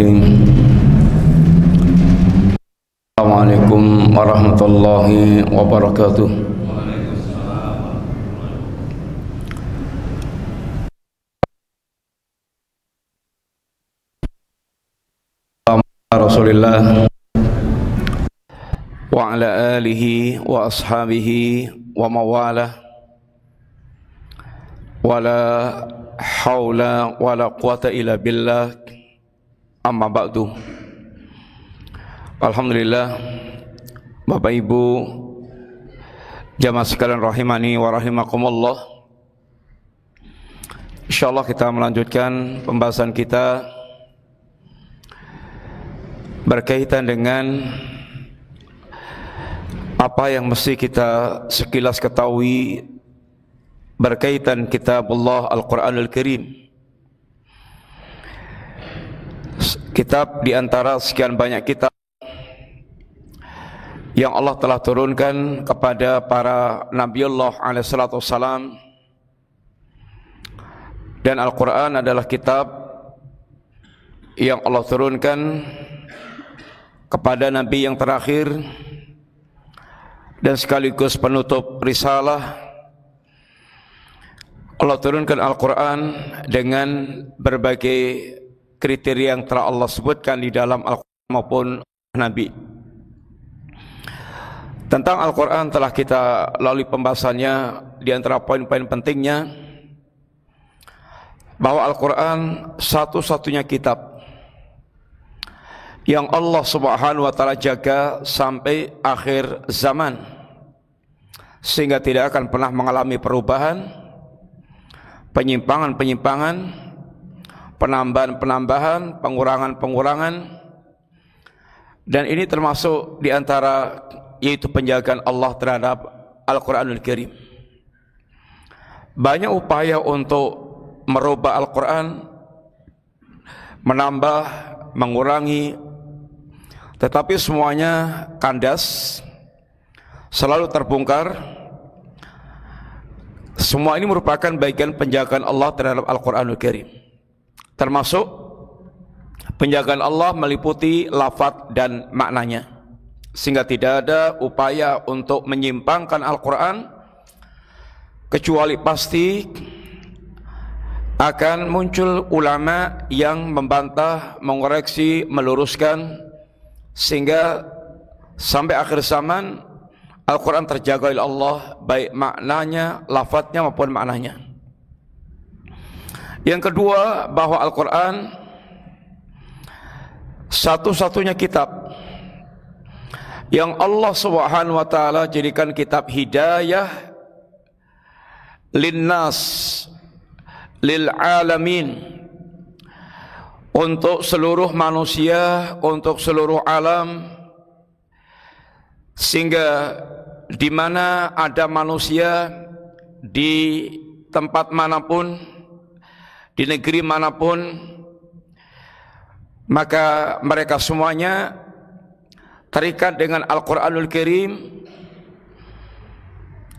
Bismillahirrahmanirrahim. Assalamualaikum warahmatullahi wabarakatuh. Rasulillah wa ala alihi wa ashabihi wa mawalah wala haula wala quwata illa billah, amma ba'du. Alhamdulillah, Bapak Ibu jamaah sekalian rahimani wa rahimakumullah. Insyaallah kita melanjutkan pembahasan kita berkaitan dengan apa yang mesti kita sekilas ketahui berkaitan kitabullah Al-Quranul Karim, kitab di antara sekian banyak kitab yang Allah telah turunkan kepada para Nabiullah alaihissalatu wassalam, dan Al-Quran adalah kitab yang Allah turunkan kepada Nabi yang terakhir dan sekaligus penutup risalah. Allah turunkan Al-Quran dengan berbagai kriteria yang telah Allah sebutkan di dalam Al-Quran maupun Nabi. Tentang Al-Quran telah kita lalui pembahasannya. Di antara poin-poin pentingnya bahwa Al-Quran satu-satunya kitab yang Allah Subhanahu wa ta'ala jaga sampai akhir zaman, sehingga tidak akan pernah mengalami perubahan, penyimpangan-penyimpangan, penambahan-penambahan, pengurangan-pengurangan. Dan ini termasuk diantara yaitu penjagaan Allah terhadap Al-Quranul Karim. Banyak upaya untuk merubah Al-Quran, menambah, mengurangi, tetapi semuanya kandas, selalu terbongkar. Semua ini merupakan bagian penjagaan Allah terhadap Al-Quranul Karim, termasuk penjagaan Allah meliputi lafaz dan maknanya, sehingga tidak ada upaya untuk menyimpangkan Al-Quran, kecuali pasti akan muncul ulama yang membantah, mengoreksi, meluruskan, sehingga sampai akhir zaman Al-Quran terjaga oleh Allah, baik maknanya, lafadznya maupun maknanya. Yang kedua, bahwa Al-Quran satu-satunya kitab yang Allah Subhanahu wa ta'ala jadikan kitab hidayah linnas, lil alamin, untuk seluruh manusia, untuk seluruh alam, sehingga di mana ada manusia, di tempat manapun, di negeri manapun, maka mereka semuanya terikat dengan Al-Quranul Karim,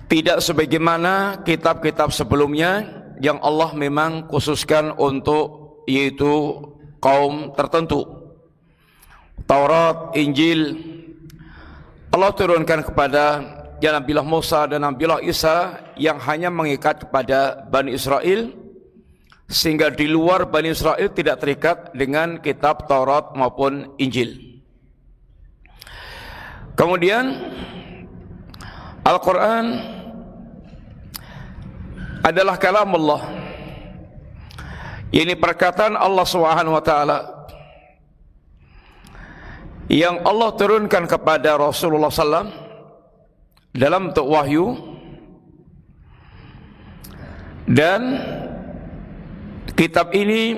tidak sebagaimana kitab-kitab sebelumnya yang Allah memang khususkan untuk yaitu kaum tertentu. Taurat, Injil Allah turunkan kepada Nabiullah Musa dan Nabiullah Isa yang hanya mengikat kepada Bani Israel, sehingga di luar Bani Israel tidak terikat dengan kitab Taurat maupun Injil. Kemudian Al-Quran adalah kalamullah, ini perkataan Allah Subhanahu wa ta'ala yang Allah turunkan kepada Rasulullah SAW dalam bentuk wahyu, dan kitab ini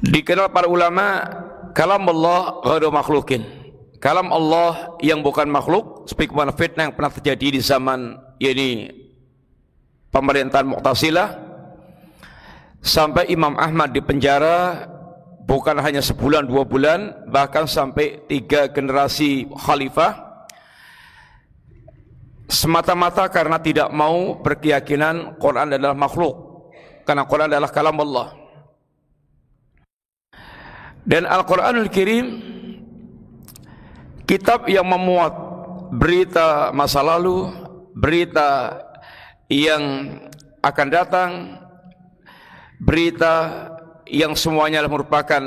dikenal para ulama kalam Allah ghairu makhlukin, kalam Allah yang bukan makhluk, seperti mana fitnah yang pernah terjadi di zaman ini pemerintahan Mu'tazilah, sampai Imam Ahmad dipenjara bukan hanya sebulan, 2 bulan, bahkan sampai 3 generasi khalifah, semata-mata karena tidak mau berkeyakinan Quran adalah makhluk, karena Quran adalah kalam Allah. Dan Al-Quranul Karim kitab yang memuat berita masa lalu, berita yang akan datang, berita yang semuanya merupakan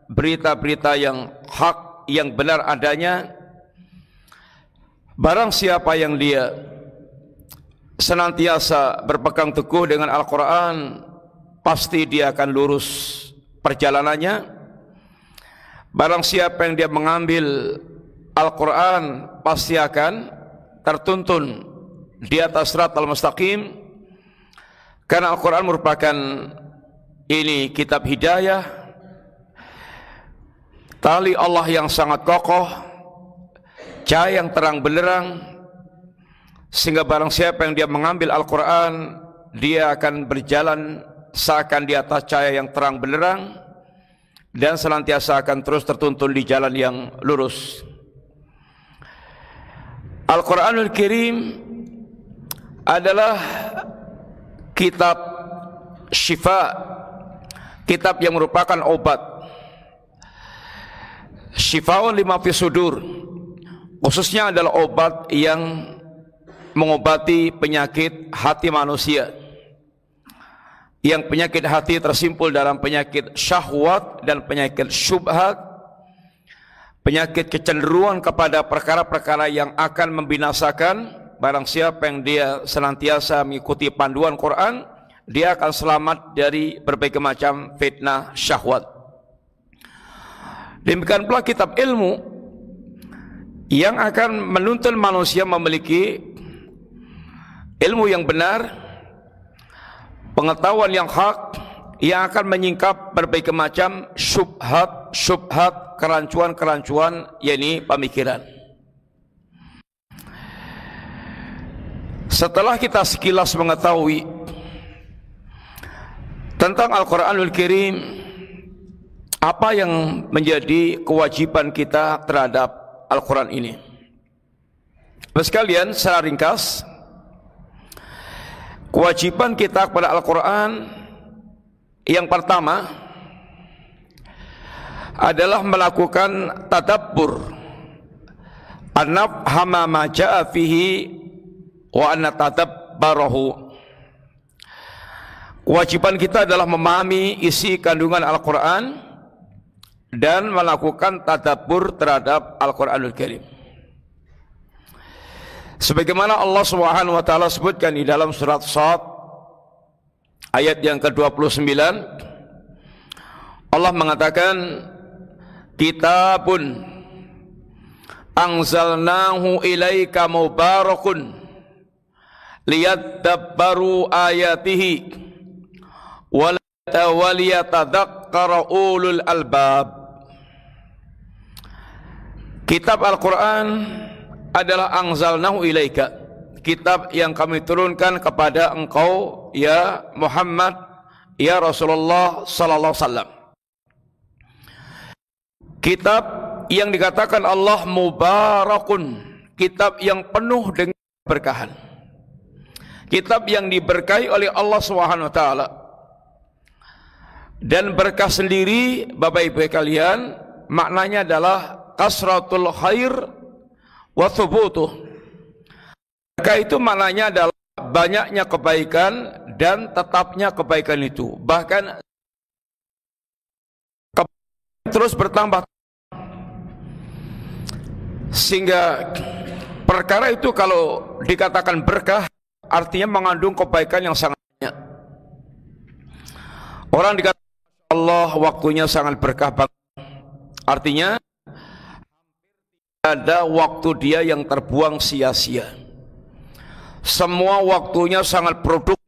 berita-berita yang hak, yang benar adanya. Barang siapa yang dia senantiasa berpegang teguh dengan Al-Quran, pasti dia akan lurus perjalanannya. Barang siapa yang dia mengambil Al-Quran, pasti akan tertuntun di atas siratal mustaqim, karena Al-Quran merupakan ini kitab hidayah, tali Allah yang sangat kokoh, cahaya yang terang benderang, sehingga barang siapa yang dia mengambil Al-Quran, dia akan berjalan seakan di atas cahaya yang terang benderang, dan senantiasa akan terus tertuntun di jalan yang lurus. Al-Quranul Karim adalah kitab syifa, kitab yang merupakan obat. Syifaun lima fi sudur, khususnya adalah obat yang mengobati penyakit hati manusia. Yang penyakit hati tersimpul dalam penyakit syahwat dan penyakit syubhat, penyakit kecenderungan kepada perkara-perkara yang akan membinasakan. Barang siapa yang dia senantiasa mengikuti panduan Quran, dia akan selamat dari berbagai macam fitnah syahwat. Demikian pula kitab ilmu yang akan menuntun manusia memiliki ilmu yang benar, pengetahuan yang hak, yang akan menyingkap berbagai macam syubhat, kerancuan, yakni pemikiran. Setelah kita sekilas mengetahui tentang Al-Quranul Karim, apa yang menjadi kewajiban kita terhadap Al-Quran ini? Sekalian, secara ringkas, kewajiban kita kepada Al-Quran yang pertama adalah melakukan tadabbur, an-nafhama ma ja'a fihi wa an natadabbarahu. Kewajiban kita adalah memahami isi kandungan Al-Quran dan melakukan tadabbur terhadap Al-Quranul Karim. Sebagaimana Allah Subhanahu wa taala sebutkan di dalam surat Shad ayat yang ke-29, Allah mengatakan, kitabun anzalnahu ilaika mubarakun liyadabbaru ayatihi wa liyatadzakkara ulul albab. Kitab Al-Quran adalah anzalnahu ilaika, kitab yang kami turunkan kepada engkau ya Muhammad, ya Rasulullah sallallahu alaihi wasallam. Kitab yang dikatakan Allah mubarakun, kitab yang penuh dengan keberkahan, kitab yang diberkahi oleh Allah Subhanahu wa taala. Dan berkah sendiri, Bapak Ibu kalian, maknanya adalah kasratul khair wa thubutuh. Berkah itu maknanya adalah banyaknya kebaikan dan tetapnya kebaikan itu, bahkan terus bertambah, sehingga perkara itu kalau dikatakan berkah artinya mengandung kebaikan yang sangat banyak. Orang dikatakan Allah waktunya sangat berkah banget, artinya ada waktu dia yang terbuang sia-sia. Semua waktunya sangat produktif.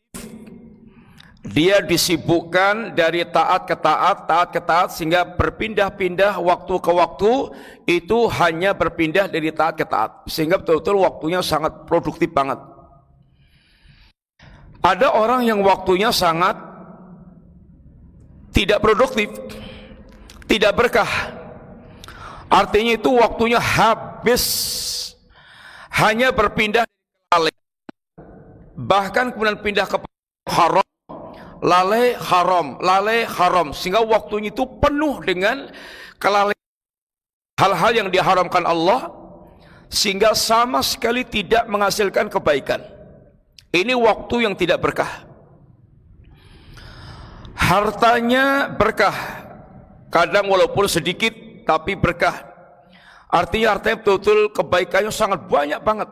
Dia disibukkan dari taat ke taat, sehingga berpindah-pindah waktu ke waktu, itu hanya berpindah dari taat ke taat, sehingga betul-betul waktunya sangat produktif banget. Ada orang yang waktunya sangat tidak produktif, tidak berkah. Artinya itu waktunya habis, hanya berpindah, bahkan kemudian pindah ke haram, lalai haram, sehingga waktunya itu penuh dengan kelalaian hal-hal yang diharamkan Allah, sehingga sama sekali tidak menghasilkan kebaikan. Ini waktu yang tidak berkah. Hartanya berkah, kadang walaupun sedikit tapi berkah. Artinya hartanya betul-betul kebaikannya sangat banyak banget.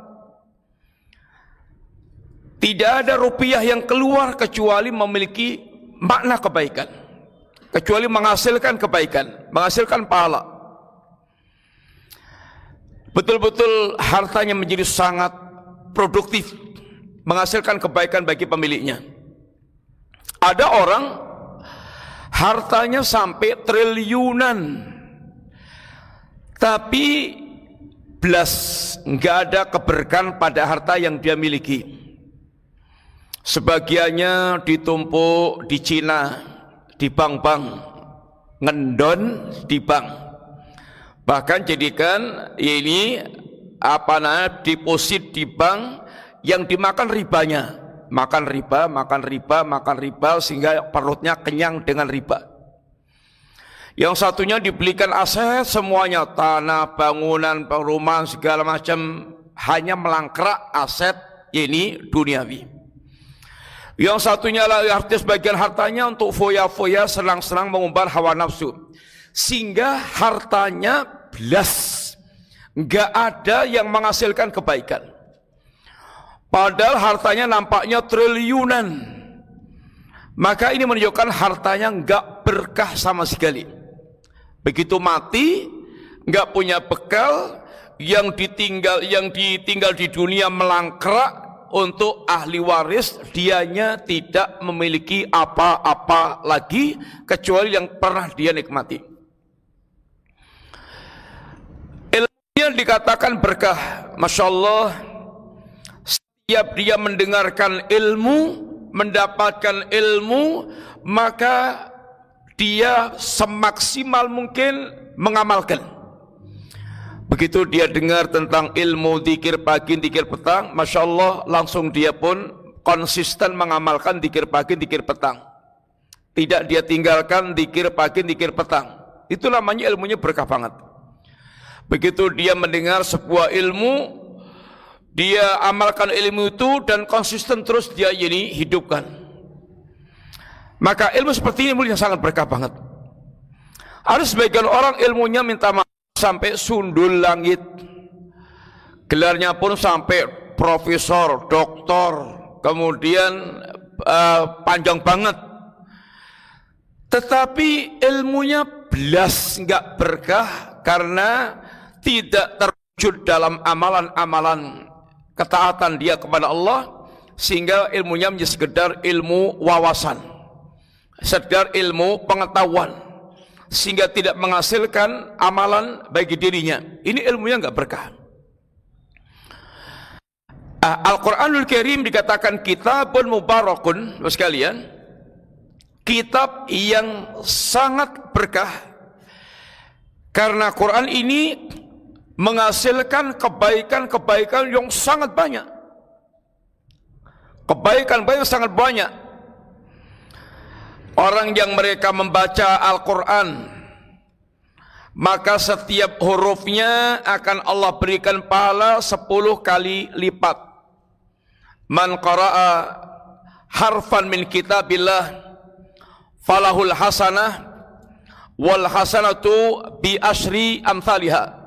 Tidak ada rupiah yang keluar kecuali memiliki makna kebaikan, kecuali menghasilkan kebaikan, menghasilkan pahala. Betul-betul hartanya menjadi sangat produktif, menghasilkan kebaikan bagi pemiliknya. Ada orang hartanya sampai triliunan, tapi belas nggak ada keberkahan pada harta yang dia miliki. Sebagiannya ditumpuk di Cina, di bank-bank, ngendon di bank. Bahkan jadikan ini deposit di bank yang dimakan ribanya. Makan riba, sehingga perutnya kenyang dengan riba. Yang satunya dibelikan aset semuanya, tanah, bangunan, perumahan, segala macam, hanya melangkrak aset ini duniawi. Yang satunya lagi artis bagian hartanya untuk foya-foya, senang-senang mengumbar hawa nafsu, sehingga hartanya belas, nggak ada yang menghasilkan kebaikan. Padahal hartanya nampaknya triliunan. Maka ini menunjukkan hartanya nggak berkah sama sekali. Begitu mati, nggak punya bekal, yang ditinggal di dunia melangkrak. Untuk ahli waris, dianya tidak memiliki apa-apa lagi kecuali yang pernah dia nikmati. Ilmunya dikatakan berkah, Masya Allah. Setiap dia mendengarkan ilmu, mendapatkan ilmu, maka dia semaksimal mungkin mengamalkan. Begitu dia dengar tentang ilmu zikir pagi, zikir petang, Masya Allah, langsung dia pun konsisten mengamalkan zikir pagi, zikir petang. Tidak dia tinggalkan zikir pagi, zikir petang. Itu namanya ilmunya berkah banget. Begitu dia mendengar sebuah ilmu, dia amalkan ilmu itu dan konsisten terus dia ini hidupkan. Maka ilmu seperti ini yang sangat berkah banget. Ada sebagian orang ilmunya minta maaf sampai sundul langit, gelarnya pun sampai profesor, doktor, kemudian panjang banget. Tetapi ilmunya belas nggak berkah karena tidak terwujud dalam amalan-amalan ketaatan dia kepada Allah, sehingga ilmunya menjadi sekedar ilmu wawasan, sekedar ilmu pengetahuan, sehingga tidak menghasilkan amalan bagi dirinya. Ini ilmunya nggak berkah. Al-Quranul Karim dikatakan kitabun mubarakun, sekalian, kitab yang sangat berkah, karena Quran ini menghasilkan kebaikan-kebaikan yang sangat banyak. Kebaikan-kebaikan sangat banyak. Orang yang mereka membaca Al-Quran, maka setiap hurufnya akan Allah berikan pahala 10 kali lipat. Man qara'a harfan min kitabillah falahul hasanah wal hasanatu bi asyri amthaliha.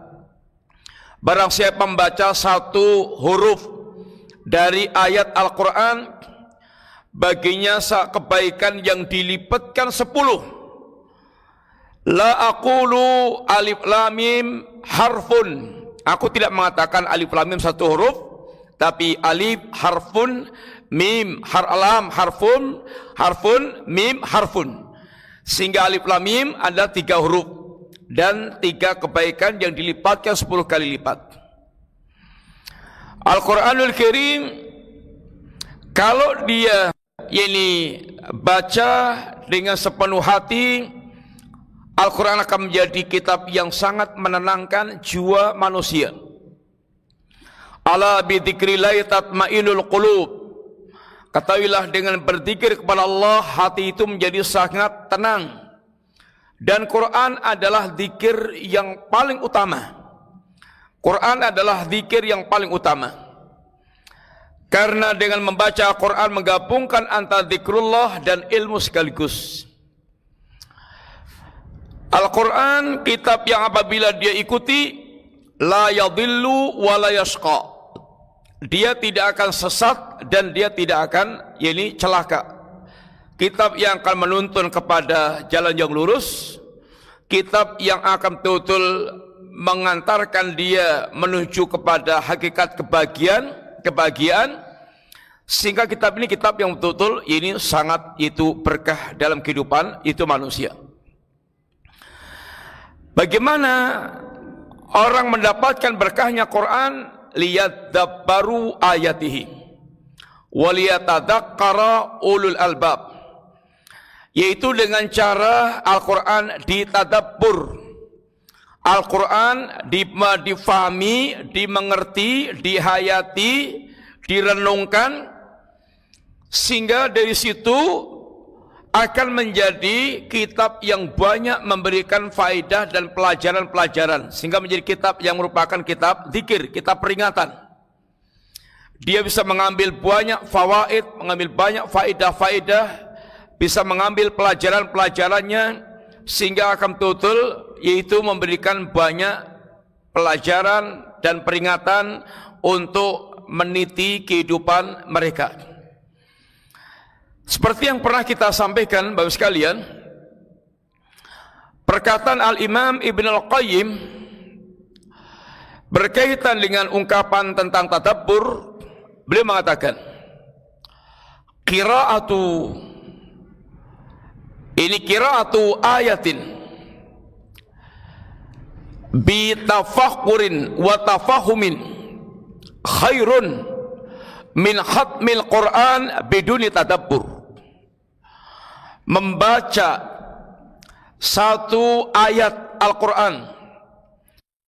Barang siapa membaca satu huruf dari ayat Al-Quran, baginya kebaikan yang dilipatkan 10. La aqulu alif lam mim harfun. Aku tidak mengatakan alif lam mim satu huruf, tapi alif harfun, mim lam harfun, harfun mim harfun. Sehingga alif lam mim ada 3 huruf dan 3 kebaikan yang dilipatkan 10 kali lipat. Al-Quranul Karim, kalau dia ini baca dengan sepenuh hati, Al-Quran akan menjadi kitab yang sangat menenangkan jiwa manusia. Ala bidzikrillah tatmainul qulub. Ketahuilah dengan berzikir kepada Allah hati itu menjadi sangat tenang. Dan Quran adalah zikir yang paling utama. Quran adalah zikir yang paling utama. Karena dengan membaca Quran menggabungkan antara zikrullah dan ilmu sekaligus. Al-Quran kitab yang apabila dia ikuti la yadhillu wa la yashqa. Dia tidak akan sesat dan dia tidak akan celaka. Kitab yang akan menuntun kepada jalan yang lurus. Kitab yang akan betul-betul mengantarkan dia menuju kepada hakikat kebahagiaan. Sehingga kitab ini kitab yang betul-betul sangat berkah dalam kehidupan manusia. Bagaimana orang mendapatkan berkahnya Quran? Liyadabbaru ayatihi waliyatadzakkara ulul albab, yaitu dengan cara Al-Quran ditadabbur, Al-Quran difahami, dimengerti, dihayati, direnungkan, sehingga dari situ akan menjadi kitab yang banyak memberikan faedah dan pelajaran-pelajaran, sehingga menjadi kitab yang merupakan kitab zikir, kitab peringatan. Dia bisa mengambil banyak fawaid, mengambil banyak faedah-faedah, bisa mengambil pelajaran-pelajarannya, sehingga akan betul yaitu memberikan banyak pelajaran dan peringatan untuk meniti kehidupan mereka. Seperti yang pernah kita sampaikan Bapak sekalian, perkataan Al-Imam Ibn Al-Qayyim berkaitan dengan ungkapan tentang tadabbur. Beliau mengatakan, qira'atu ayatin bi tafakkurin wa tafahumin khairun min khatmil Quran biduni tadabbur. Membaca satu ayat Al-Quran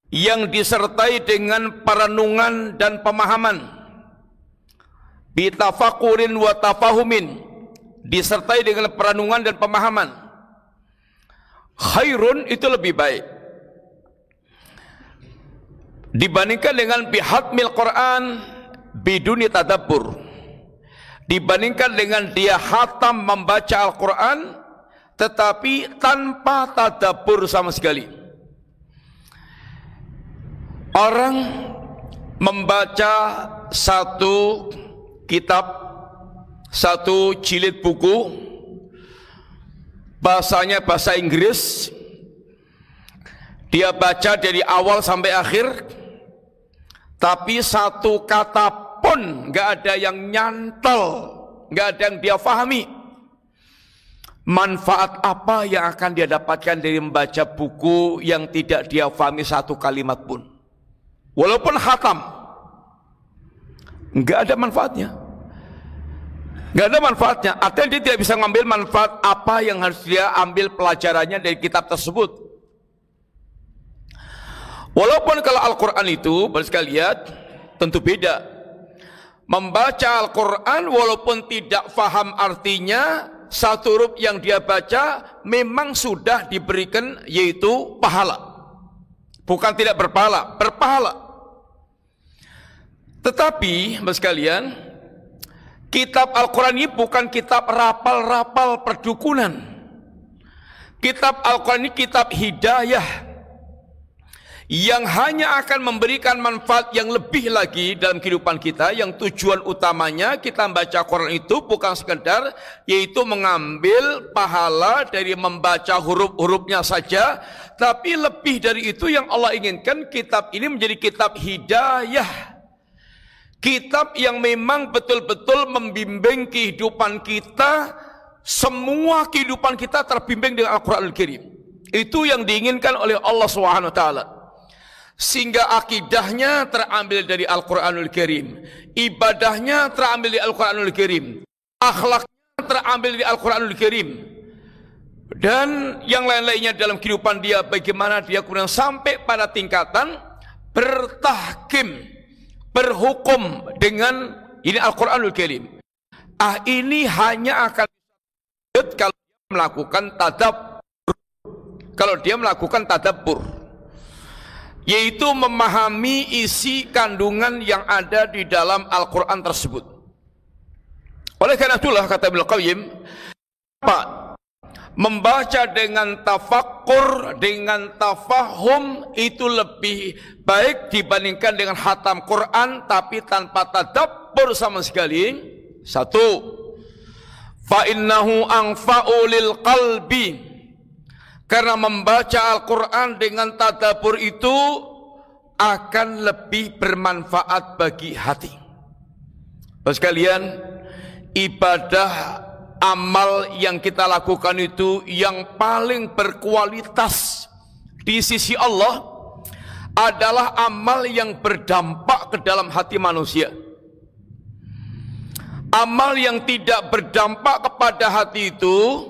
yang disertai dengan perenungan dan pemahaman, bitafakurin wa tafahumin, disertai dengan perenungan dan pemahaman, khairun, itu lebih baik dibandingkan dengan bihatmil Quran biduni tadabbur, dibandingkan dengan dia khatam membaca Al-Quran tetapi tanpa tadabbur sama sekali. Orang membaca satu kitab, satu jilid buku, bahasanya bahasa Inggris, dia baca dari awal sampai akhir, tapi satu kata pun nggak ada yang nyantol, nggak ada yang dia fahami. Manfaat apa yang akan dia dapatkan dari membaca buku yang tidak dia fahami satu kalimat pun? Walaupun khatam, nggak ada manfaatnya. Nggak ada manfaatnya. Artinya dia tidak bisa mengambil manfaat apa yang harus dia ambil pelajarannya dari kitab tersebut. Walaupun kalau Al-Quran itu, bapak sekalian, tentu beda. Membaca Al-Quran walaupun tidak faham artinya, satu huruf yang dia baca memang sudah diberikan yaitu pahala. Bukan tidak berpahala, berpahala. Tetapi, bapak sekalian, kitab Al-Quran ini bukan kitab rapal-rapal perdukunan. Kitab Al-Quran ini kitab hidayah yang hanya akan memberikan manfaat yang lebih lagi dalam kehidupan kita. Yang tujuan utamanya kita membaca Quran itu bukan sekedar yaitu mengambil pahala dari membaca huruf-hurufnya saja, tapi lebih dari itu yang Allah inginkan kitab ini menjadi kitab hidayah, kitab yang memang betul-betul membimbing kehidupan kita. Semua kehidupan kita terbimbing dengan Al-Quranul Karim. Itu yang diinginkan oleh Allah SWT. Sehingga akidahnya terambil dari Al-Quranul Karim, ibadahnya terambil dari Al-Quranul Karim, akhlaknya terambil dari Al-Quranul Karim, dan yang lain-lainnya dalam kehidupan dia, bagaimana dia kemudian sampai pada tingkatan bertahkim, berhukum dengan ini Al-Quranul Karim. ini hanya akan kalau dia melakukan tadabbur. Kalau dia melakukan tadabbur, yaitu memahami isi kandungan yang ada di dalam Al-Quran tersebut. Oleh karena itulah kata Ibnu Qayyim, membaca dengan tafakkur, dengan tafahum itu lebih baik dibandingkan dengan khatam Quran tapi tanpa tadabbur sama sekali. Satu, fa innahu anfa'u lil qalbi, karena membaca Al-Quran dengan tadabbur itu akan lebih bermanfaat bagi hati. Terus sekalian, ibadah amal yang kita lakukan itu yang paling berkualitas di sisi Allah adalah amal yang berdampak ke dalam hati manusia. Amal yang tidak berdampak kepada hati itu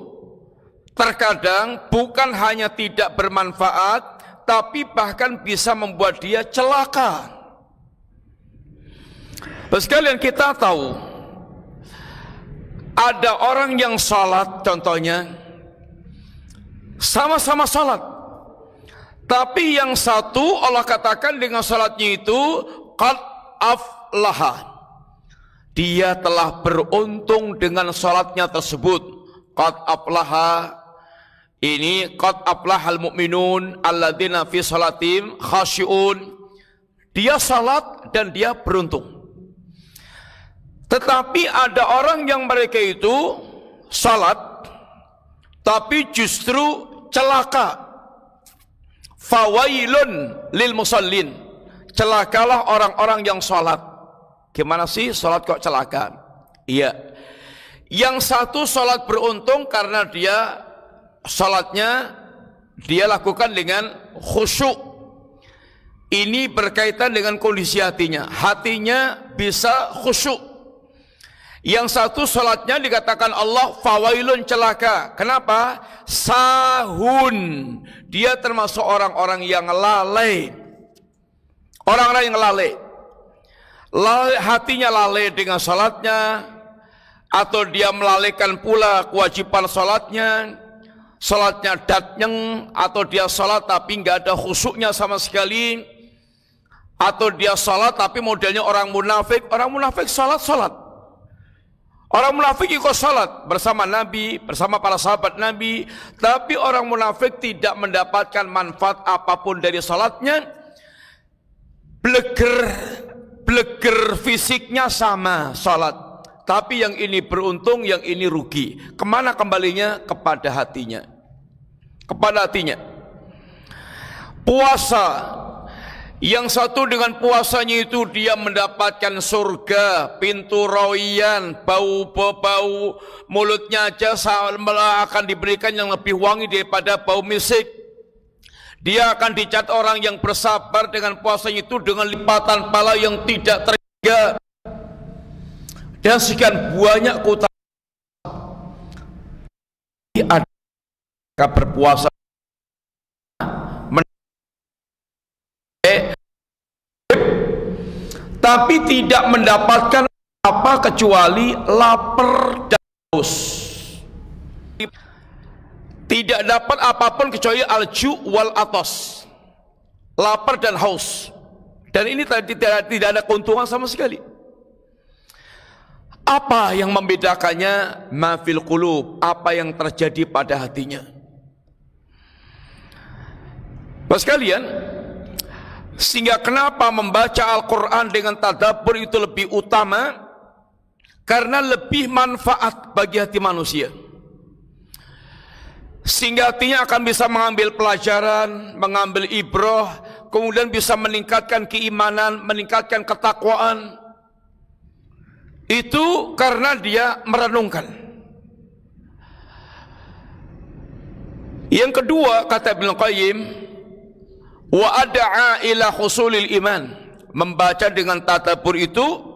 terkadang bukan hanya tidak bermanfaat, tapi bahkan bisa membuat dia celaka. Terus sekalian, kita tahu ada orang yang salat, contohnya sama-sama salat, tapi yang satu Allah katakan dengan salatnya itu qad aflaha, dia telah beruntung dengan salatnya tersebut. Qad aflaha, ini qad aflahal mu'minun alladzina fi salatim khasyi'un, dia salat dan dia beruntung. Tetapi ada orang yang mereka itu salat tapi justru celaka. Fawailun lil musallin, celakalah orang-orang yang salat. Gimana sih salat kok celaka? Iya, yang satu salat beruntung karena dia salatnya dia lakukan dengan khusyuk. Ini berkaitan dengan kondisi hatinya, hatinya bisa khusyuk. Yang satu salatnya dikatakan Allah fawailun, celaka. Kenapa? Sahun, dia termasuk orang-orang yang lalai. Orang-orang yang lalai, hatinya lalai dengan salatnya, atau dia melalaikan pula kewajiban salatnya. Salatnya datnyeng, atau dia salat tapi nggak ada khusyuknya sama sekali, atau dia salat tapi modelnya orang munafik. Orang munafik salat. Orang munafik ikut salat bersama Nabi, bersama para sahabat Nabi, tapi orang munafik tidak mendapatkan manfaat apapun dari salatnya. Bleger fisiknya sama salat, tapi yang ini beruntung, yang ini rugi. Kemana kembalinya? Kepada hatinya. Kepada hatinya. Puasa, yang satu dengan puasanya itu dia mendapatkan surga, pintu royan, bau mulutnya aja akan diberikan yang lebih wangi daripada bau misik. Dia akan dicat orang yang bersabar dengan puasanya itu dengan lipatan pahala yang tidak terhingga. Dan sekian banyak keutamaan ada berpuasa, tapi tidak mendapatkan apa kecuali lapar dan haus. Tidak dapat apapun kecuali alju wal atos, lapar dan haus. Dan ini tidak ada keuntungan sama sekali. Apa yang membedakannya? Ma fil qulub, apa yang terjadi pada hatinya. Bapak sekalian, sehingga kenapa membaca Al-Quran dengan tadabbur itu lebih utama? Karena lebih manfaat bagi hati manusia, sehingga hatinya akan bisa mengambil pelajaran, mengambil ibrah, kemudian bisa meningkatkan keimanan, meningkatkan ketakwaan. Itu karena dia merenungkan. Yang kedua, kata Ibnu Qayyim, wa ad'a ila husulil iman, membaca dengan tadabbur itu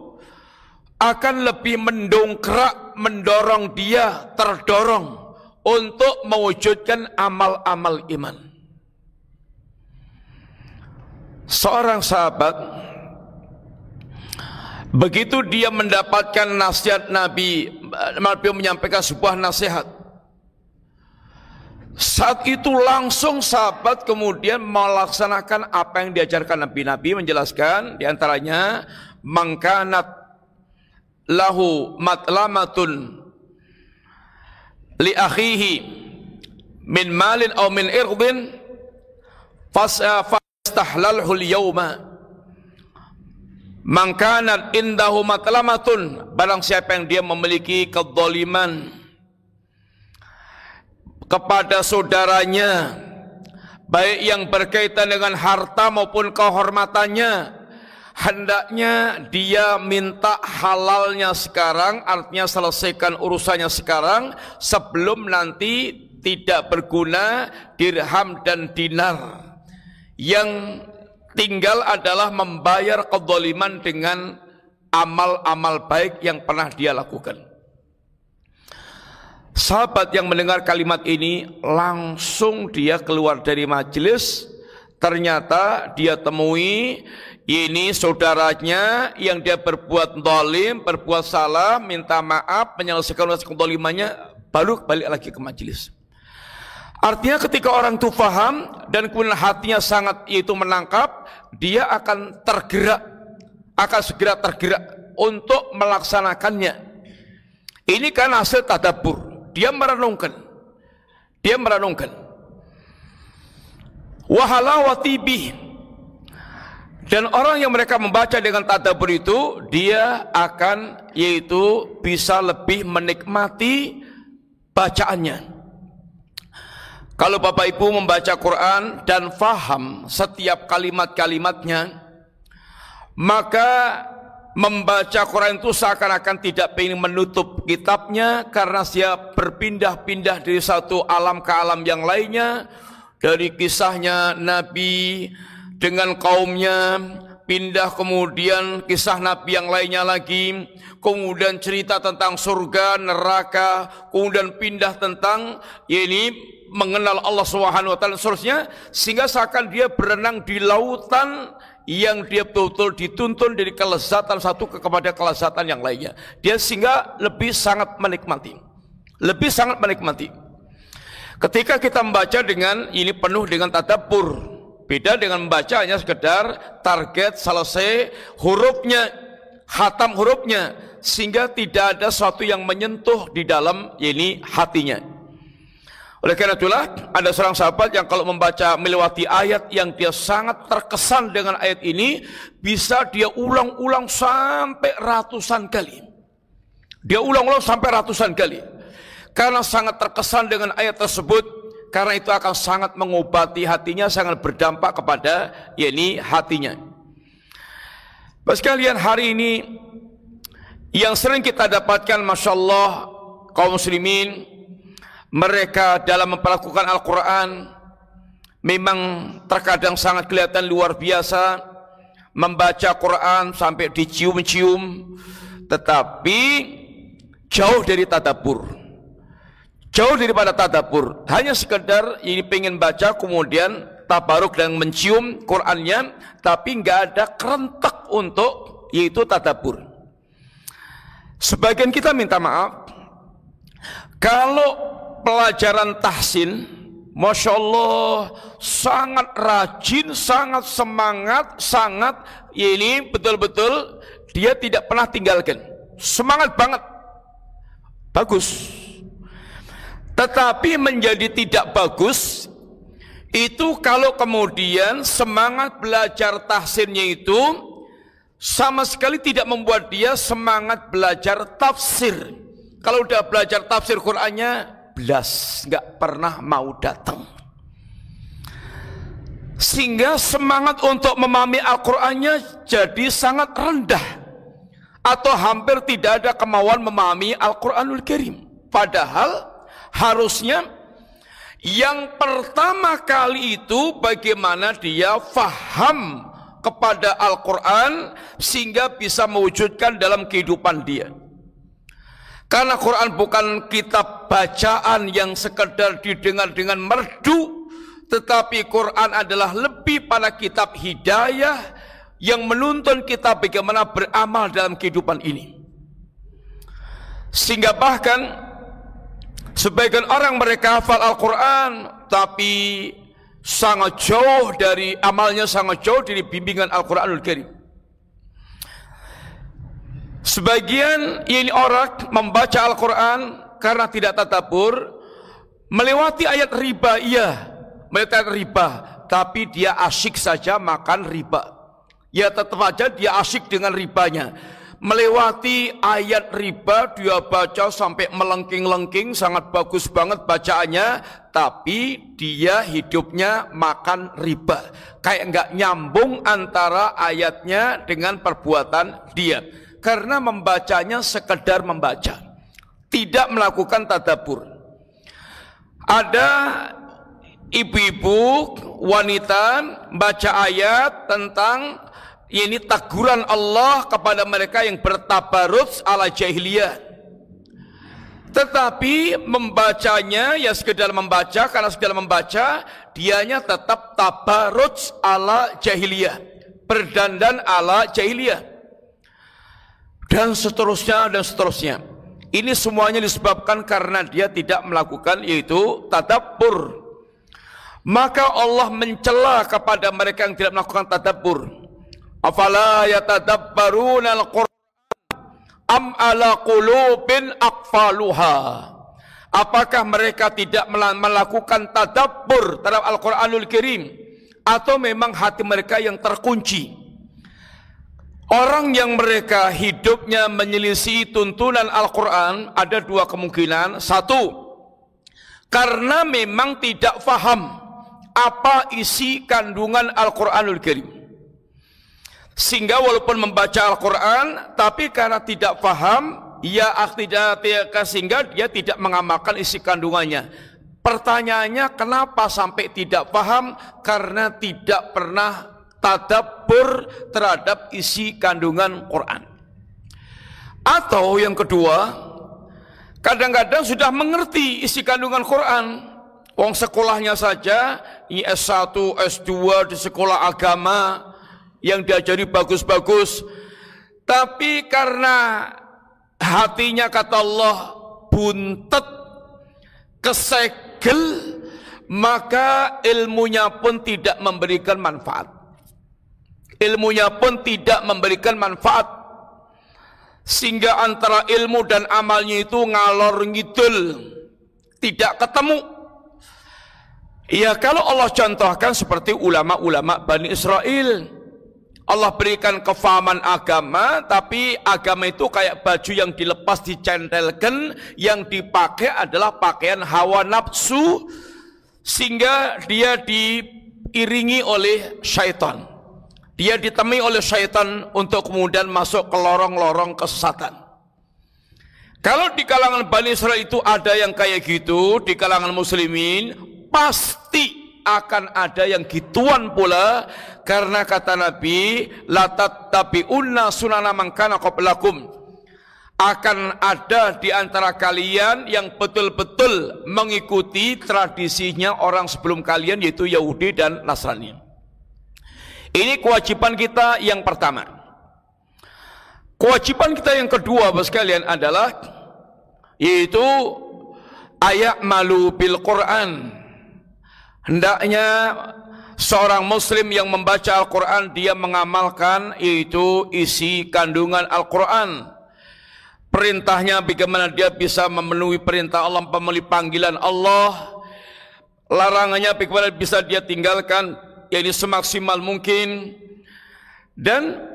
akan lebih mendongkrak, mendorong dia terdorong untuk mewujudkan amal-amal iman. Seorang sahabat, begitu dia mendapatkan nasihat Nabi Nabi menyampaikan sebuah nasihat. Saat itu langsung sahabat kemudian melaksanakan apa yang diajarkan Nabi. Nabi menjelaskan diantaranya, mangkanat lahu matlamatun li akhihi min malin aw min irdin fastahlalhu al-yawma. Mangkanat indahu matlamatun, barang siapa yang dia memiliki kezaliman kepada saudaranya, baik yang berkaitan dengan harta maupun kehormatannya, hendaknya dia minta halalnya sekarang, artinya selesaikan urusannya sekarang sebelum nanti tidak berguna dirham dan dinar. Yang tinggal adalah membayar kezaliman dengan amal-amal baik yang pernah dia lakukan. Sahabat yang mendengar kalimat ini langsung dia keluar dari majelis. Ternyata dia temui ini saudaranya yang dia berbuat zalim, berbuat salah, minta maaf, menyelesaikan kezalimannya, baru balik lagi ke majelis. Artinya ketika orang itu faham dan kemudian hatinya sangat yaitu menangkap, dia akan tergerak, akan segera tergerak untuk melaksanakannya. Ini kan hasil tadabbur. Dia merenungkan. Wahalawati bih. Dan orang yang mereka membaca dengan tadabbur itu, dia akan yaitu bisa lebih menikmati bacaannya. Kalau Bapak Ibu membaca Quran dan faham setiap kalimat-kalimatnya, maka membaca Quran itu seakan-akan tidak ingin menutup kitabnya, karena dia berpindah-pindah dari satu alam ke alam yang lainnya. Dari kisahnya Nabi dengan kaumnya, pindah kemudian kisah Nabi yang lainnya lagi, kemudian cerita tentang surga, neraka, kemudian pindah tentang ini mengenal Allah Subhanahu wa taala, seterusnya, sehingga seakan dia berenang di lautan yang dia betul-betul dituntun dari kelezatan satu kepada kelezatan yang lainnya. Dia sehingga lebih sangat menikmati. Ketika kita membaca dengan ini penuh dengan tadabbur, beda dengan membaca hanya sekedar target selesai hurufnya, khatam hurufnya, sehingga tidak ada sesuatu yang menyentuh di dalam ini hatinya. Oleh karena itulah ada seorang sahabat yang kalau membaca melewati ayat yang dia sangat terkesan dengan ayat ini, bisa dia ulang-ulang sampai ratusan kali. Karena sangat terkesan dengan ayat tersebut, karena itu akan sangat mengobati hatinya, sangat berdampak kepada yakni hatinya. Bapak sekalian, hari ini yang sering kita dapatkan, Masya Allah, kaum muslimin, mereka dalam memperlakukan Al-Quran memang terkadang sangat kelihatan luar biasa, membaca Quran sampai dicium-cium, tetapi jauh dari tadabbur, jauh daripada tadabbur. Hanya sekedar ini pengen baca kemudian tabaruk dan mencium Qurannya, tapi nggak ada kerentek untuk yaitu tadabbur. Sebagian kita minta maaf, kalau pelajaran tahsin, Masya Allah, sangat rajin, sangat semangat, sangat ini betul-betul dia tidak pernah tinggalkan, semangat banget, bagus. Tetapi menjadi tidak bagus itu kalau kemudian semangat belajar tahsinnya itu sama sekali tidak membuat dia semangat belajar tafsir. Kalau udah belajar tafsir Qur'annya, belas, nggak pernah mau datang, sehingga semangat untuk memahami Al-Qur'annya jadi sangat rendah, atau hampir tidak ada kemauan memahami Al-Qur'anul Karim. Padahal harusnya yang pertama kali itu bagaimana dia faham kepada Al-Qur'an sehingga bisa mewujudkan dalam kehidupan dia. Karena Quran bukan kitab bacaan yang sekedar didengar dengan merdu, tetapi Quran adalah lebih pada kitab hidayah yang menuntun kita bagaimana beramal dalam kehidupan ini. Sehingga bahkan sebagian orang mereka hafal Al-Quran tapi sangat jauh dari amalnya, sangat jauh dari bimbingan Al-Quranul Karim. Sebagian ini orang membaca Al-Quran karena tidak tadabbur, melewati ayat riba, iya, melewati ayat riba, tapi dia asyik saja makan riba. Ya tetap saja dia asyik dengan ribanya. Melewati ayat riba, dia baca sampai melengking-lengking, sangat bagus banget bacaannya, tapi dia hidupnya makan riba. Kayak nggak nyambung antara ayatnya dengan perbuatan dia. Karena membacanya sekedar membaca, tidak melakukan tadabbur. Ada ibu-ibu wanita baca ayat tentang ini teguran Allah kepada mereka yang bertabarruj ala jahiliyah, tetapi membacanya ya sekedar membaca, karena sekedar membaca dianya tetap tabarruj ala jahiliyah, berdandan ala jahiliyah, dan seterusnya dan seterusnya. Ini semuanya disebabkan karena dia tidak melakukan yaitu tadabbur. Maka Allah mencela kepada mereka yang tidak melakukan tadabbur. Afala yatadabbaruna al-Qur'an am ala qulubin aqfaluha. Apakah mereka tidak melakukan tadabbur terhadap Al-Qur'anul Karim, atau memang hati mereka yang terkunci? Orang yang mereka hidupnya menyelisih tuntunan Al-Quran ada dua kemungkinan. Satu, karena memang tidak faham apa isi kandungan Al-Quranul Karim, sehingga walaupun membaca Al-Quran tapi karena tidak faham, sehingga dia tidak mengamalkan isi kandungannya. Pertanyaannya, kenapa sampai tidak paham? Karena tidak pernah tadabbur terhadap isi kandungan Quran. Atau yang kedua, kadang-kadang sudah mengerti isi kandungan Quran, wong sekolahnya saja S1, S2 di sekolah agama yang diajari bagus-bagus, tapi karena hatinya kata Allah buntet, kesegel, maka ilmunya pun tidak memberikan manfaat. Ilmunya pun tidak memberikan manfaat, sehingga antara ilmu dan amalnya itu ngalor ngidul, tidak ketemu. Ya, kalau Allah contohkan seperti ulama-ulama Bani Israel, Allah berikan kefahaman agama, tapi agama itu kayak baju yang dilepas dicentelkan, yang dipakai adalah pakaian hawa nafsu, sehingga dia diiringi oleh syaitan. Dia ditemui oleh syaitan untuk kemudian masuk ke lorong-lorong kesesatan. Kalau di kalangan Bani Israel itu ada yang kayak gitu, di kalangan muslimin pasti akan ada yang gituan pula, karena kata Nabi, la tattabi'unna sunana man kana qablakum. Akan ada di antara kalian yang betul-betul mengikuti tradisinya orang sebelum kalian, yaitu Yahudi dan Nasrani. Ini kewajiban kita yang pertama. Kewajiban kita yang kedua, Bapak sekalian, adalah yaitu ayat malu bil Quran. Hendaknya seorang muslim yang membaca Al-Quran, dia mengamalkan yaitu isi kandungan Al-Quran. Perintahnya bagaimana dia bisa memenuhi perintah Allah, memenuhi panggilan Allah. Larangannya bagaimana bisa dia tinggalkan, yakni semaksimal mungkin. Dan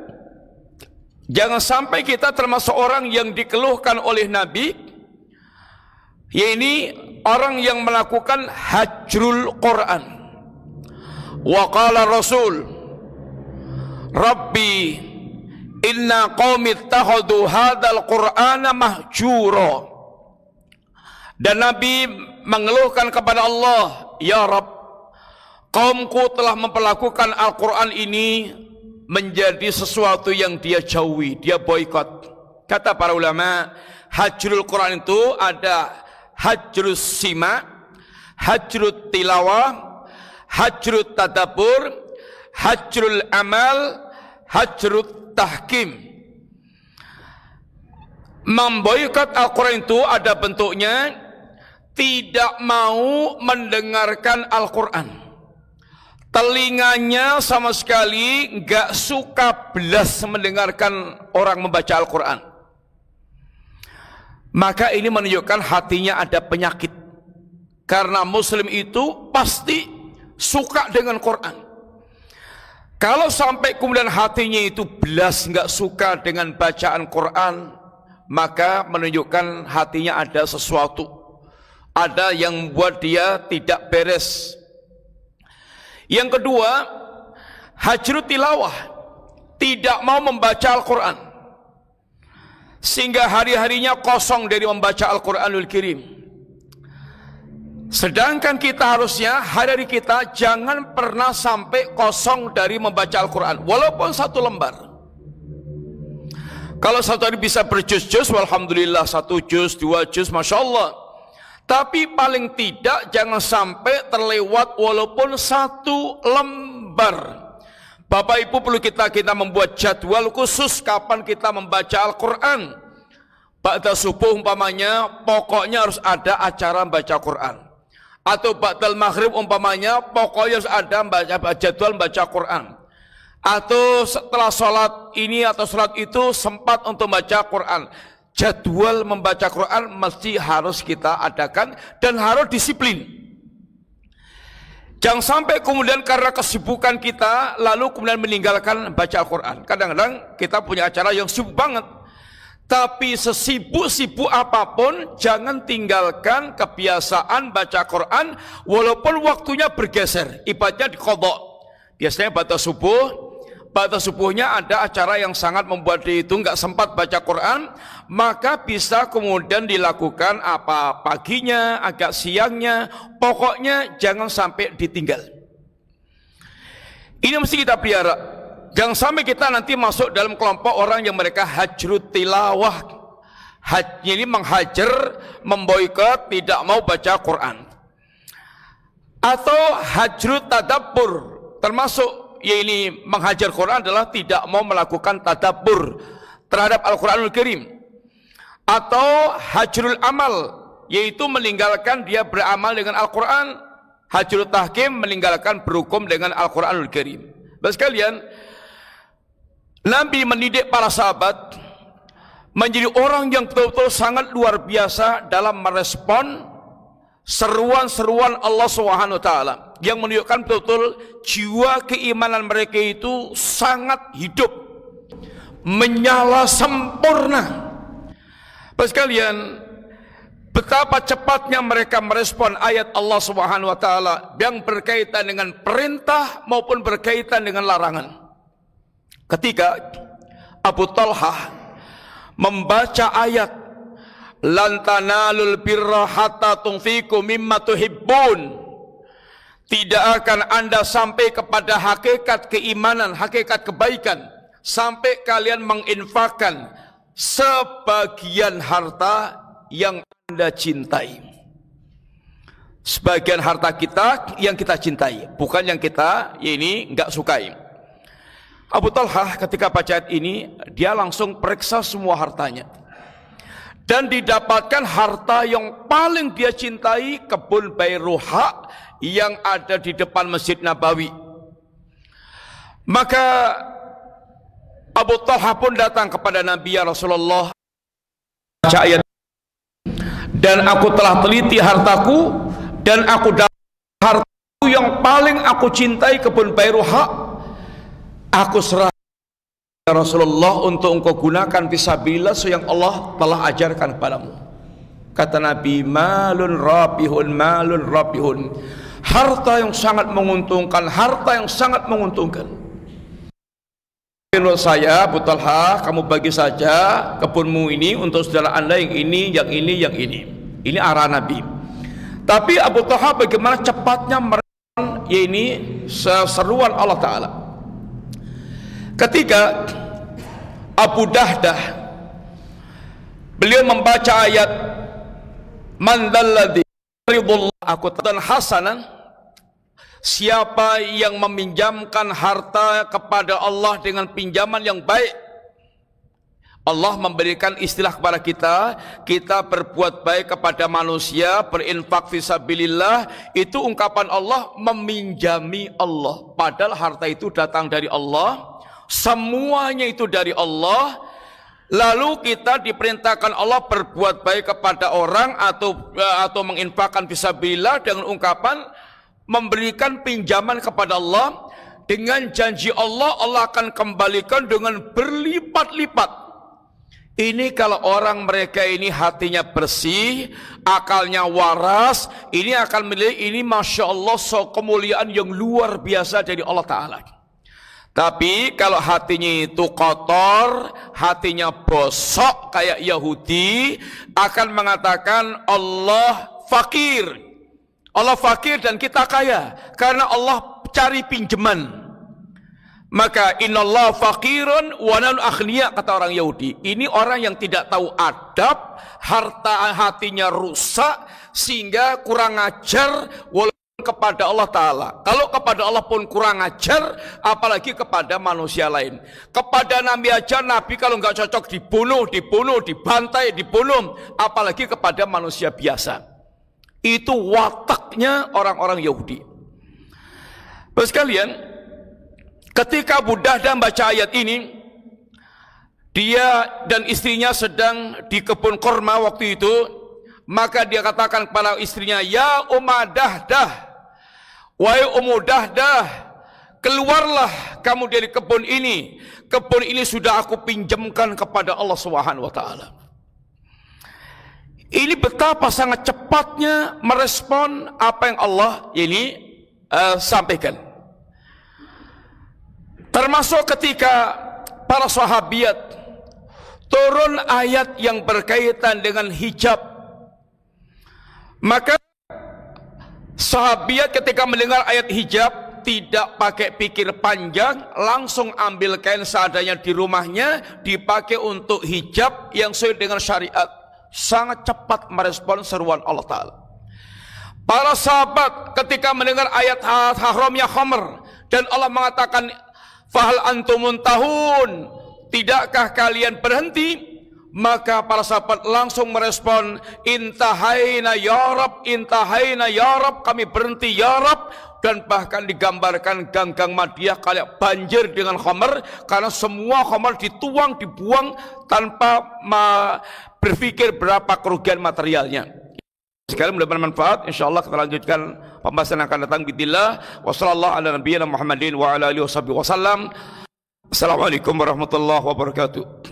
jangan sampai kita termasuk orang yang dikeluhkan oleh Nabi, yakni orang yang melakukan hajrul Quran. Wa qala Rasul, Rabbi inna qaumi ittakhadhu hadzal Qur'ana mahjura. Dan Nabi mengeluhkan kepada Allah, ya Rabb, kaumku telah memperlakukan Al-Quran ini menjadi sesuatu yang dia jauhi, dia boikot. Kata para ulama, hajrul Quran itu ada hajrul sima, hajrul tilawah, hajrul tadabbur, hajrul amal, hajrul tahkim. Memboikot Al-Quran itu ada bentuknya tidak mau mendengarkan Al-Quran. Telinganya sama sekali nggak suka belas mendengarkan orang membaca Al-Quran. Maka ini menunjukkan hatinya ada penyakit. Karena Muslim itu pasti suka dengan Quran. Kalau sampai kemudian hatinya itu belas nggak suka dengan bacaan Quran, maka menunjukkan hatinya ada sesuatu, ada yang membuat dia tidak beres. Yang kedua, hajrut tilawah, tidak mau membaca Al-Quran, sehingga hari-harinya kosong dari membaca Al-Quranul Karim. Sedangkan kita harusnya hari-hari kita jangan pernah sampai kosong dari membaca Al-Quran, walaupun satu lembar. Kalau satu hari bisa berjuz-juz, alhamdulillah, 1 juz, 2 juz, masya Allah. Tapi paling tidak jangan sampai terlewat walaupun 1 lembar. Bapak Ibu, perlu kita membuat jadwal khusus kapan kita membaca Al-Quran. Ba'da subuh umpamanya, pokoknya harus ada acara membaca Quran. Atau ba'dal maghrib umpamanya, pokoknya harus ada jadwal membaca Quran. Atau setelah sholat ini atau sholat itu sempat untuk membaca Quran. Jadwal membaca Quran mesti harus kita adakan dan harus disiplin. Jangan sampai kemudian karena kesibukan kita lalu kemudian meninggalkan baca Al-Quran. Kadang-kadang kita punya acara yang sibuk banget, tapi sesibuk-sibuk apapun jangan tinggalkan kebiasaan baca Quran walaupun waktunya bergeser, ibadatnya diqadha. Biasanya pada subuhnya ada acara yang sangat membuat dia itu nggak sempat baca Quran, maka bisa kemudian dilakukan apa paginya, agak siangnya, pokoknya jangan sampai ditinggal. Ini mesti kita pelihara. Jangan sampai kita nanti masuk dalam kelompok orang yang mereka hajrut tilawah. Ini menghajar, memboikot, tidak mau baca Quran. Atau hajrut tadabbur, termasuk ya ini menghajar Quran adalah tidak mau melakukan tadabbur terhadap Al-Quranul Karim. Atau hajrul amal, yaitu meninggalkan dia beramal dengan Al-Quran. Hajrul tahkim, meninggalkan berhukum dengan Al-Quranul Karim. Bapak sekalian, Nabi mendidik para sahabat menjadi orang yang betul-betul sangat luar biasa dalam merespon seruan-seruan Allah SWT, yang menunjukkan betul-betul jiwa keimanan mereka itu sangat hidup, menyala sempurna. Bapak sekalian, betapa cepatnya mereka merespon ayat Allah SWT yang berkaitan dengan perintah maupun berkaitan dengan larangan. Ketika Abu Talhah membaca ayat lan tanalul birra hatta tunfiqu mimma tuhibbun, tidak akan Anda sampai kepada hakikat keimanan, hakikat kebaikan sampai kalian menginfakkan sebagian harta yang Anda cintai. Sebagian harta kita yang kita cintai, bukan yang kita ini enggak sukai. Abu Talhah ketika baca ayat ini, dia langsung periksa semua hartanya. Dan didapatkan harta yang paling dia cintai, kebun Bairuha yang ada di depan Masjid Nabawi. Maka Abu Talhah pun datang kepada Nabi, ya Rasulullah, baca ayat, dan aku telah teliti hartaku, dan aku dapat hartaku yang paling aku cintai, kebun Bairuha. Aku serah ya Rasulullah untuk engkau gunakan fisabilillah yang Allah telah ajarkan kepadamu. Kata Nabi, malun rabihun, malun rabihun, harta yang sangat menguntungkan, harta yang sangat menguntungkan. Menurut saya, Abu Talhah, kamu bagi saja kebunmu ini untuk saudara Anda yang ini, yang ini, yang ini. Ini arah Nabi. Tapi Abu Talhah bagaimana cepatnya merespon ini seruan Allah Ta'ala. Ketika Abu Dahdah beliau membaca ayat man dzalladzi yuqridullah aku dan hasanan, siapa yang meminjamkan harta kepada Allah dengan pinjaman yang baik, Allah memberikan istilah kepada kita, kita berbuat baik kepada manusia, berinfak fisabilillah, itu ungkapan Allah meminjami Allah. Padahal harta itu datang dari Allah, semuanya itu dari Allah. Lalu kita diperintahkan Allah berbuat baik kepada orang atau menginfakkan fisabilillah dengan ungkapan memberikan pinjaman kepada Allah dengan janji Allah, Allah akan kembalikan dengan berlipat-lipat. Ini kalau orang mereka ini hatinya bersih, akalnya waras, ini akan melihat ini Masya Allah kemuliaan yang luar biasa dari Allah Ta'ala. Tapi kalau hatinya itu kotor, hatinya bosok kayak Yahudi, akan mengatakan Allah fakir. Allah fakir dan kita kaya, karena Allah cari pinjaman. Maka innallaha faqirun wa nahnu aghnia, kata orang Yahudi. Ini orang yang tidak tahu adab, hatinya rusak sehingga kurang ajar walaupun kepada Allah Ta'ala. Kalau kepada Allah pun kurang ajar, apalagi kepada manusia lain. Kepada Nabi aja, Nabi kalau nggak cocok dibunuh, dibantai, dibunuh, apalagi kepada manusia biasa. Itu wataknya orang-orang Yahudi. Terus kalian, ketika Abu Dahdah baca ayat ini, dia dan istrinya sedang di kebun korma waktu itu, maka dia katakan kepada istrinya, ya Ummu Dahdah, wahai Ummu Dahdah, keluarlah kamu dari kebun ini. Kebun ini sudah aku pinjamkan kepada Allah Subhanahu wa Ta'ala. Ini betapa sangat cepatnya merespon apa yang Allah ini sampaikan. Termasuk ketika para sahabiat turun ayat yang berkaitan dengan hijab, maka sahabiat ketika mendengar ayat hijab tidak pakai pikir panjang, langsung ambil kain seadanya di rumahnya, dipakai untuk hijab yang sesuai dengan syariat. Sangat cepat merespon seruan Allah Ta'ala. Para sahabat ketika mendengar ayat haramnya khamr dan Allah mengatakan fahal antumun tahun, tidakkah kalian berhenti? Maka para sahabat langsung merespon, intahaina ya Rab, intahaina ya Rab, kami berhenti ya Rab. Dan bahkan digambarkan gang-gang Madiyah kayak banjir dengan khamr, karena semua khamr dituang, dibuang tanpa berpikir berapa kerugian materialnya. Sekali mudah-mudahan manfaat. InsyaAllah kita lanjutkan pembahasan yang akan datang. Bismillah. Wassalamualaikum warahmatullahi wabarakatuh.